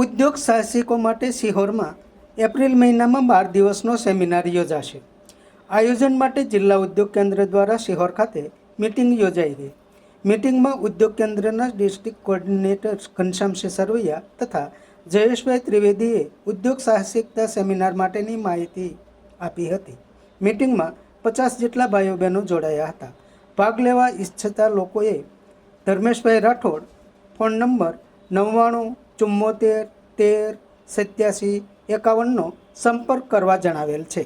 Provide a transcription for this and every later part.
ઉદ્યોગ સાહસિકો માટે સિહોરમાં એપ્રિલ મહિનામાં 12 દિવસનો સેમિનાર યોજાશે। આયોજન માટે જિલ્લા ઉદ્યોગ કેન્દ્ર દ્વારા સિહોર ખાતે મીટિંગ યોજાઈ ગઈ। મીટિંગમાં ઉદ્યોગ કેન્દ્રના ડિસ્ટ્રિક્ટ કોઓર્ડિનેટર ઘનશ્યામસિંહ સરવૈયા તથા જયેશભાઈ ત્રિવેદીએ ઉદ્યોગ સાહસિકતા સેમિનાર માટેની માહિતી આપી હતી। મીટિંગમાં 50 જેટલા ભાઈઓ બહેનો જોડાયા હતા। ભાગ લેવા ઈચ્છતા લોકોએ ધર્મેશભાઈ રાઠોડ ફોન નંબર 99 74 13 87 51નો સંપર્ક કરવા જણાવેલ છે।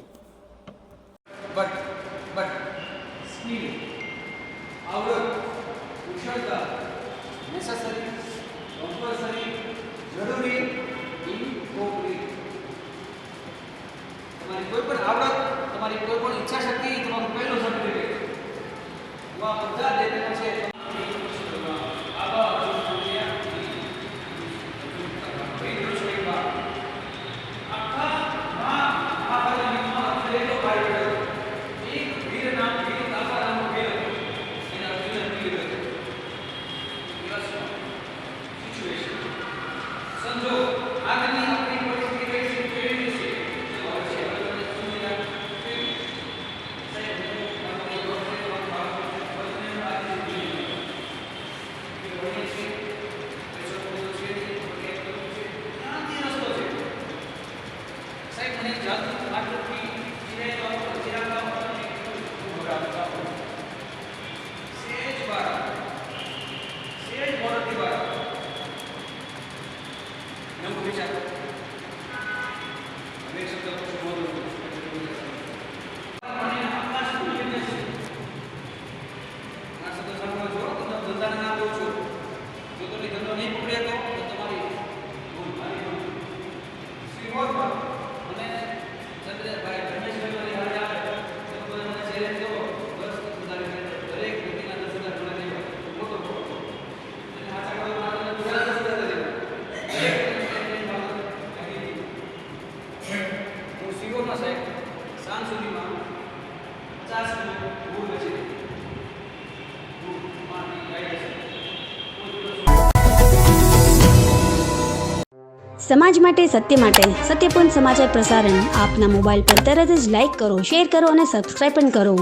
સમાજ માટે સત્ય માટે સત્યપૂર્ણ સમાચાર પ્રસારણ આપના મોબાઈલ પર તરત જ લાઈક કરો, શેર કરો અને સબસ્ક્રાઇબ પણ કરો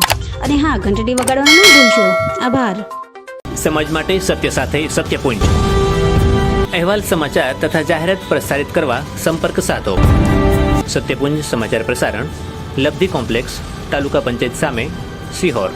અને હા, ઘંટડી વગાડવાનું ન ભૂલશો। આભાર। સમાજ માટે સત્ય સાથે સત્યપૂર્ણ અહેવાલ, સમાચાર તથા જાહેરાત પ્રસારિત કરવા સંપર્ક સાધો। સત્યપુંજ સમાચાર પ્રસારણ, લબ્ધિ કોમ્પ્લેક્સ, તાલુકા પંચાયત સામે, સિહોર।